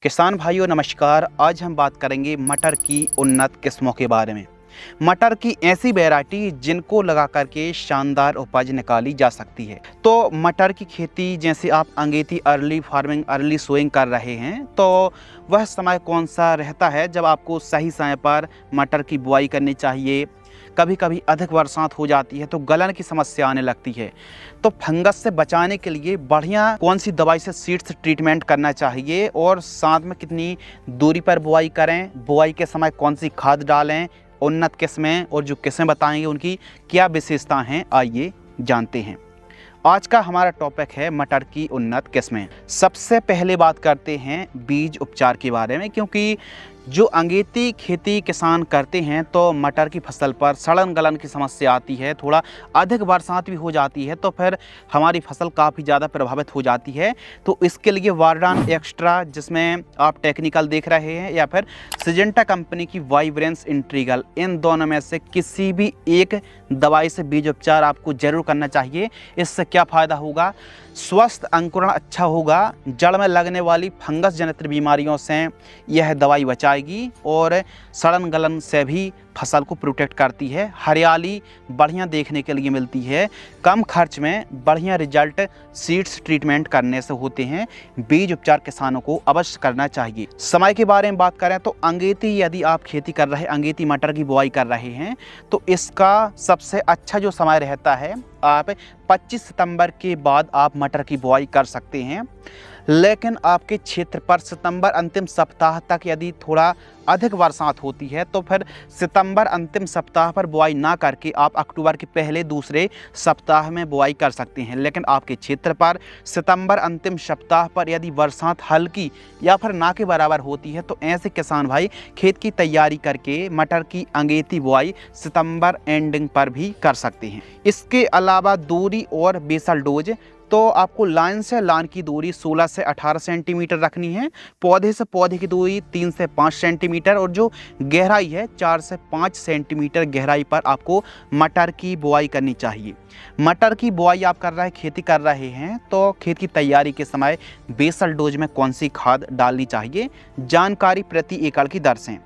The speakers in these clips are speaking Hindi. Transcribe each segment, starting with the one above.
किसान भाइयों नमस्कार। आज हम बात करेंगे मटर की उन्नत किस्मों के बारे में। मटर की ऐसी वैरायटी जिनको लगा करके शानदार उपज निकाली जा सकती है। तो मटर की खेती जैसे आप अंगेती अर्ली फार्मिंग अर्ली सोइंग कर रहे हैं, तो वह समय कौन सा रहता है जब आपको सही समय पर मटर की बुआई करनी चाहिए। कभी कभी अधिक बरसात हो जाती है तो गलन की समस्या आने लगती है। तो फंगस से बचाने के लिए बढ़िया कौन सी दवाई से सीड्स ट्रीटमेंट करना चाहिए और साथ में कितनी दूरी पर बुआई करें, बुआई के समय कौन सी खाद डालें, उन्नत किस्में और जो किस्में बताएंगे उनकी क्या विशेषता हैं, आइए जानते हैं। आज का हमारा टॉपिक है मटर की उन्नत किस्में। सबसे पहले बात करते हैं बीज उपचार के बारे में, क्योंकि जो अंगेती खेती किसान करते हैं तो मटर की फसल पर सड़न गलन की समस्या आती है। थोड़ा अधिक बरसात भी हो जाती है तो फिर हमारी फसल काफ़ी ज़्यादा प्रभावित हो जाती है। तो इसके लिए वारडान एक्स्ट्रा, जिसमें आप टेक्निकल देख रहे हैं, या फिर सिजेंटा कंपनी की वाइब्रेंस इंट्रीगल, इन दोनों में से किसी भी एक दवाई से बीज उपचार आपको जरूर करना चाहिए। इससे क्या फ़ायदा होगा? स्वस्थ अंकुरण अच्छा होगा, जड़ में लगने वाली फंगस जनित बीमारियों से यह दवाई बचाएगी और सड़न गलन से भी फसल को प्रोटेक्ट करती है। हरियाली बढ़िया देखने के लिए मिलती है। कम खर्च में बढ़िया रिजल्ट सीड्स ट्रीटमेंट करने से होते हैं। बीज उपचार किसानों को अवश्य करना चाहिए। समय के बारे में बात करें तो अंगेती, यदि आप खेती कर रहे अंगेती मटर की बुआई कर रहे हैं तो इसका सबसे अच्छा जो समय रहता है, आप 25 सितंबर के बाद आप मटर की बुआई कर सकते हैं। लेकिन आपके क्षेत्र पर सितंबर अंतिम सप्ताह तक यदि थोड़ा अधिक बरसात होती है तो फिर सितंबर अंतिम सप्ताह पर बुआई ना करके आप अक्टूबर के पहले दूसरे सप्ताह में बुआई कर सकते हैं। लेकिन आपके क्षेत्र पर सितंबर अंतिम सप्ताह पर यदि बरसात हल्की या फिर ना के बराबर होती है तो ऐसे किसान भाई खेत की तैयारी करके मटर की अंगेती बुआई सितंबर एंडिंग पर भी कर सकते हैं। इसके अलावा दूरी और बेसल डोज, तो आपको लाइन से लाइन की दूरी 16 से 18 सेंटीमीटर रखनी है। पौधे से पौधे की दूरी 3 से 5 सेंटीमीटर और जो गहराई है 4 से 5 सेंटीमीटर गहराई पर आपको मटर की बुआई करनी चाहिए। मटर की बुआई आप खेती कर रहे हैं तो खेत की तैयारी के समय बेसल डोज में कौन सी खाद डालनी चाहिए, जानकारी प्रति एकड़ की दर से।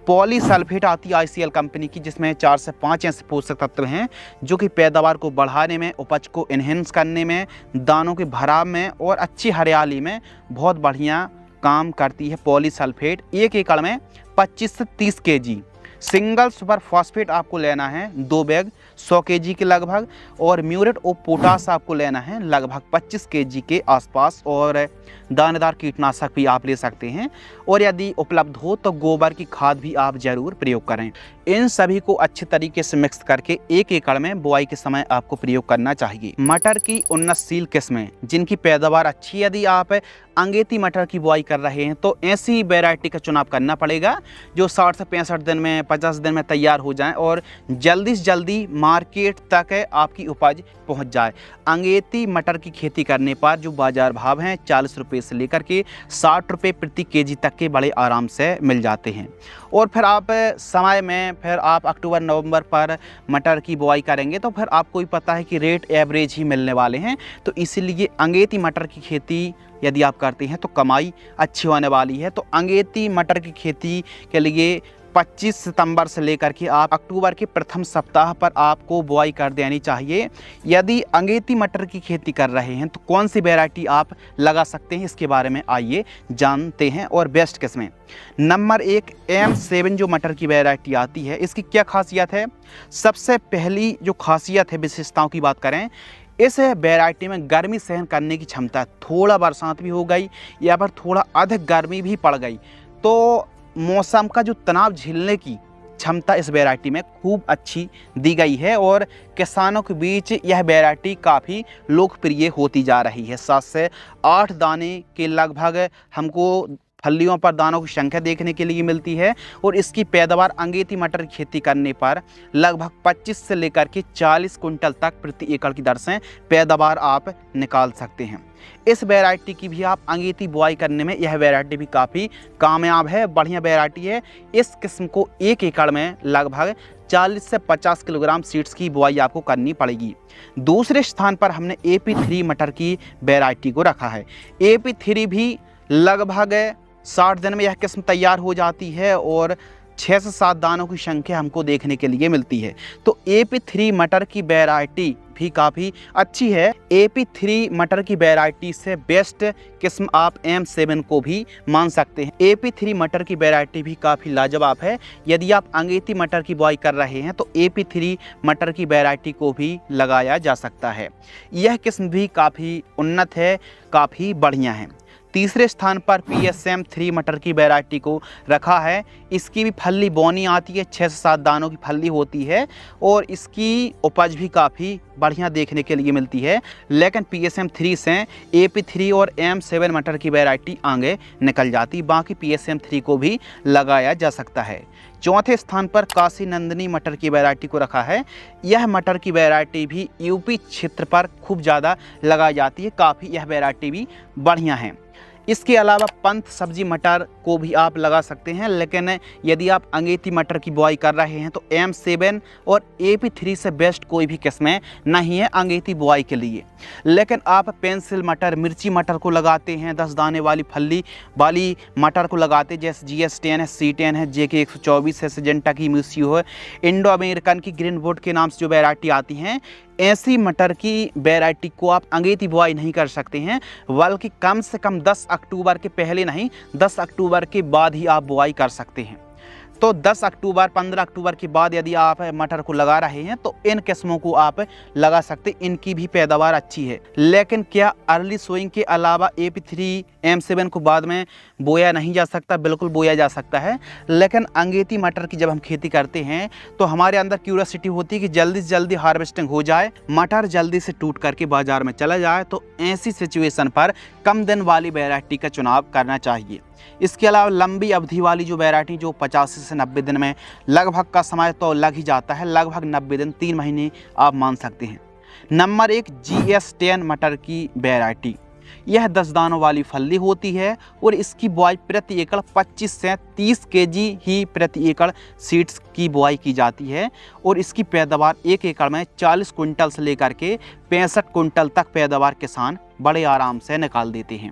पॉलीसल्फेट आती है ICL कंपनी की, जिसमें 4 से 5 ऐसे पोषक तत्व हैं जो कि पैदावार को बढ़ाने में, उपज को इन्हेंस करने में, दानों के भराव में और अच्छी हरियाली में बहुत बढ़िया काम करती है। पॉलीसल्फेट 1 एकड़ में 25 से 30 kg। सिंगल सुपर फॉस्फेट आपको लेना है 2 बैग 100 kg के लगभग, और म्यूरेट ऑफ पोटास आपको लेना है लगभग 25 kg के आसपास, और दानेदार कीटनाशक भी आप ले सकते हैं। और यदि उपलब्ध हो तो गोबर की खाद भी आप जरूर प्रयोग करें। इन सभी को अच्छे तरीके से मिक्स करके 1 एकड़ में बुआई के समय आपको प्रयोग करना चाहिए। मटर की उन्नतशील किस्में जिनकी पैदावार अच्छी, यदि आप अंगेती मटर की बुआई कर रहे हैं तो ऐसी वैरायटी का चुनाव करना पड़ेगा जो 60 से 65 दिन में, 50 दिन में तैयार हो जाए और जल्दी से जल्दी मार्केट तक आपकी उपज पहुंच जाए। अंगेती मटर की खेती करने पर जो बाजार भाव हैं 40 रुपये से लेकर के 60 रुपये प्रति kg तक के बड़े आराम से मिल जाते हैं। और फिर आप समय में फिर आप अक्टूबर नवंबर पर मटर की बुआई करेंगे तो फिर आपको ही पता है कि रेट एवरेज ही मिलने वाले हैं। तो इसीलिए अंगेती मटर की खेती यदि आप करते हैं तो कमाई अच्छी होने वाली है। तो अंगेती मटर की खेती के लिए 25 सितंबर से लेकर के आप अक्टूबर के प्रथम सप्ताह पर आपको बुआई कर देनी चाहिए। यदि अंगेती मटर की खेती कर रहे हैं तो कौन सी वैरायटी आप लगा सकते हैं, इसके बारे में आइए जानते हैं। और बेस्ट किस्में, नंबर 1 M7 जो मटर की वैरायटी आती है, इसकी क्या खासियत है? सबसे पहली जो खासियत है, विशेषताओं की बात करें, इस वैरायटी में गर्मी सहन करने की क्षमता, थोड़ा बरसात भी हो गई या फिर थोड़ा अधिक गर्मी भी पड़ गई तो मौसम का जो तनाव झेलने की क्षमता इस वैरायटी में खूब अच्छी दी गई है और किसानों के बीच यह वैरायटी काफ़ी लोकप्रिय होती जा रही है। 7 से 8 दाने के लगभग हमको फलियों पर दानों की संख्या देखने के लिए मिलती है और इसकी पैदावार अंगेती मटर की खेती करने पर लगभग 25 से लेकर के 40 कुंटल तक प्रति एकड़ की दर से पैदावार आप निकाल सकते हैं। इस वैरायटी की भी आप अंगेती बुआई करने में यह वैरायटी भी काफ़ी कामयाब है, बढ़िया वैरायटी है। इस किस्म को 1 एकड़ में लगभग 40 से 50 किलोग्राम सीड्स की बुआई आपको करनी पड़ेगी। दूसरे स्थान पर हमने AP3 मटर की वैरायटी को रखा है। AP3 भी लगभग 60 दिन में यह किस्म तैयार हो जाती है और 6 से 7 दानों की संख्या हमको देखने के लिए मिलती है। तो AP3 मटर की वैरायटी भी काफ़ी अच्छी है। AP3 मटर की वैरायटी से बेस्ट किस्म आप M7 को भी मान सकते हैं। AP3 मटर की वैरायटी भी काफ़ी लाजवाब है। यदि आप अंगेती मटर की बुआई कर रहे हैं तो AP3 मटर की वैरायटी को भी लगाया जा सकता है। यह किस्म भी काफ़ी उन्नत है, काफ़ी बढ़िया है। तीसरे स्थान पर PSM3 मटर की वैरायटी को रखा है। इसकी भी फल्ली बौनी आती है, 6 से 7 दानों की फल्ली होती है और इसकी उपज भी काफ़ी बढ़िया देखने के लिए मिलती है। लेकिन PSM3 से AP3 और M7 मटर की वैरायटी आगे निकल जाती, बाकी PSM3 को भी लगाया जा सकता है। चौथे स्थान पर काशी नंदिनी मटर की वैरायटी को रखा है। यह मटर की वैरायटी भी यूपी क्षेत्र पर खूब ज़्यादा लगाई जाती है, काफ़ी यह वैरायटी भी बढ़िया है। इसके अलावा पंथ सब्जी मटर को भी आप लगा सकते हैं, लेकिन यदि आप अंगेती मटर की बुआई कर रहे हैं तो M7 और AP3 से बेस्ट कोई भी किस्में नहीं है अंगेती बुआई के लिए। लेकिन आप पेंसिल मटर, मिर्ची मटर को लगाते हैं, 10 दाने वाली फल्ली वाली मटर को लगाते हैं, जैसे GS10 है, C10 है, JK 124 है, सिजेंटा की म्यूसियो है, इंडो अमेरिकन की ग्रीनवुड के नाम से जो वैरायटी आती हैं, ऐसी मटर की वैरायटी को आप अंगेती बुआई नहीं कर सकते हैं, बल्कि कम से कम 10 अक्टूबर के पहले नहीं, 10 अक्टूबर के बाद ही आप बुआई कर सकते हैं। तो 10 अक्टूबर 15 अक्टूबर के बाद यदि आप मटर को लगा रहे हैं तो इन किस्मों को आप लगा सकते, इनकी भी पैदावार अच्छी है। लेकिन क्या अर्ली सोइंग के अलावा AP3 M7 को बाद में बोया नहीं जा सकता? बिल्कुल बोया जा सकता है। लेकिन अंगेती मटर की जब हम खेती करते हैं तो हमारे अंदर क्यूरियोसिटी होती है कि जल्दी से जल्दी हार्वेस्टिंग हो जाए, मटर जल्दी से टूट करके बाजार में चला जाए। तो ऐसी सिचुएशन पर कम दिन वाली वैरायटी का चुनाव करना चाहिए। इसके अलावा लंबी अवधि वाली जो वैरायटी जो 85 से 90 दिन में लगभग का समय तो लग ही जाता है, लगभग 90 दिन 3 महीने आप मान सकते हैं। नंबर 1 GS10 मटर की वैरायटी। यह 10 दानों वाली फल्ली होती है और इसकी बुआई प्रति एकड़ 25 से 30 kg ही प्रति एकड़ सीड्स की बुआई की जाती है और इसकी पैदावार 1 एकड़ में 40 कुंटल से लेकर के 65 कुंटल तक पैदावार किसान बड़े आराम से निकाल देते हैं।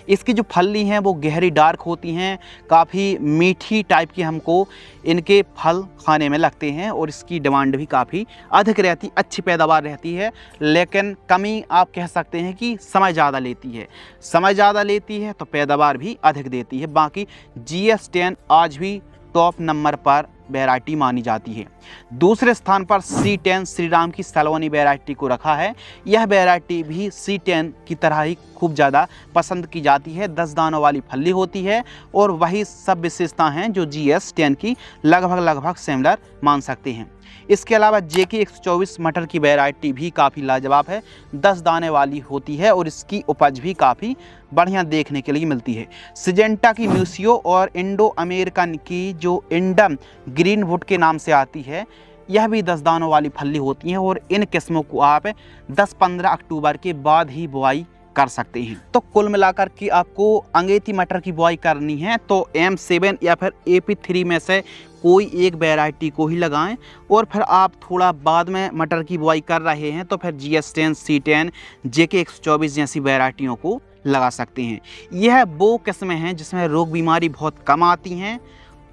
इसकी जो फल्ली हैं वो गहरी डार्क होती हैं, काफ़ी मीठी टाइप की हमको इनके फल खाने में लगते हैं और इसकी डिमांड भी काफ़ी अधिक रहती, अच्छी पैदावार रहती है। लेकिन कमी आप कह सकते हैं कि समय ज़्यादा लेती है, समय ज़्यादा लेती है तो पैदावार भी अधिक देती है। बाकी GS10 आज भी टॉप नंबर पर वैरायटी मानी जाती है। दूसरे स्थान पर C10 श्रीराम की सलोनी वैरायटी को रखा है। यह वैरायटी भी C10 की तरह ही खूब ज़्यादा पसंद की जाती है, 10 दानों वाली फल्ली होती है और वही सब विशेषता हैं जो GS10 की लगभग सिमिलर मान सकते हैं। इसके अलावा JK 124 मटर की वैरायटी भी काफ़ी लाजवाब है, 10 दाने वाली होती है और इसकी उपज भी काफ़ी बढ़िया देखने के लिए मिलती है। सिजेंटा की म्यूसियो और इंडो अमेरिकन की जो इंडम ग्रीनवुड के नाम से आती है, यह भी 10 दानों वाली फल्ली होती हैं और इन किस्मों को आप 10-15 अक्टूबर के बाद ही बुआई कर सकते हैं। तो कुल मिलाकर के आपको अंगेती मटर की बुआई करनी है तो M7 या फिर AP3 में से कोई एक वैरायटी को ही लगाएं और फिर आप थोड़ा बाद में मटर की बुआई कर रहे हैं तो फिर GS10, C10, JK 124 जैसी वैरायटियों को लगा सकते हैं। यह वो किस्में हैं जिसमें रोग बीमारी बहुत कम आती हैं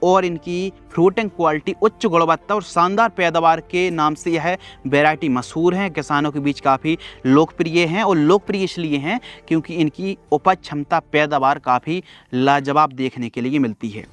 और इनकी फ्रूटिंग क्वालिटी, उच्च गुणवत्ता और शानदार पैदावार के नाम से यह वैरायटी मशहूर हैं, किसानों के बीच काफ़ी लोकप्रिय हैं। और लोकप्रिय इसलिए हैं क्योंकि इनकी उपज क्षमता, पैदावार काफ़ी लाजवाब देखने के लिए मिलती है।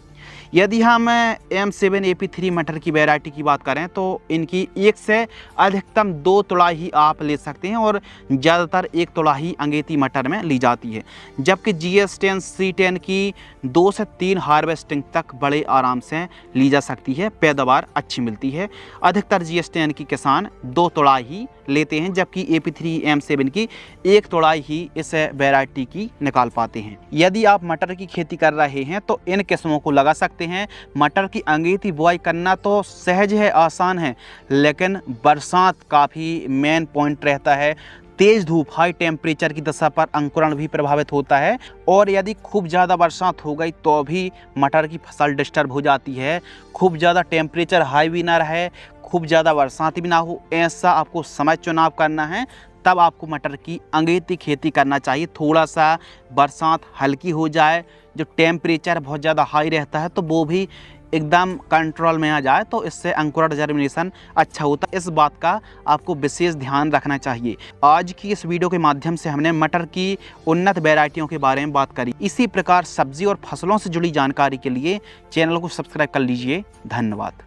यदि हम M7 AP3 मटर की वैरायटी की बात करें तो इनकी 1 से अधिकतम 2 तुड़ाई ही आप ले सकते हैं और ज़्यादातर 1 तुड़ाई अंगेती मटर में ली जाती है, जबकि GS10 C10 की 2 से 3 हार्वेस्टिंग तक बड़े आराम से ली जा सकती है, पैदावार अच्छी मिलती है। अधिकतर GS10 की किसान 2 तुड़ाई ही लेते हैं, जबकि AP3 M7 की 1 तुड़ाई ही इस वैरायटी की निकाल पाते हैं। यदि आप मटर की खेती कर रहे हैं तो इन किस्मों को लगा सकते हैं। मटर की अंगेती बुआई करना तो सहज है, आसान है, लेकिन बरसात काफ़ी मेन पॉइंट रहता है। तेज़ धूप, हाई टेम्परेचर की दशा पर अंकुरण भी प्रभावित होता है और यदि खूब ज़्यादा बरसात हो गई तो भी मटर की फसल डिस्टर्ब हो जाती है। खूब ज़्यादा टेम्परेचर हाई भी ना रहे, खूब ज़्यादा बरसात भी ना हो, ऐसा आपको समय चुनाव करना है, तब आपको मटर की अगेती खेती करना चाहिए। थोड़ा सा बरसात हल्की हो जाए, जो टेम्परेचर बहुत ज़्यादा हाई रहता है तो वो भी एकदम कंट्रोल में आ जाए, तो इससे अंकुरण जर्मिनेशन अच्छा होता है। इस बात का आपको विशेष ध्यान रखना चाहिए। आज की इस वीडियो के माध्यम से हमने मटर की उन्नत वैरायटियों के बारे में बात करी। इसी प्रकार सब्जी और फसलों से जुड़ी जानकारी के लिए चैनल को सब्सक्राइब कर लीजिए। धन्यवाद।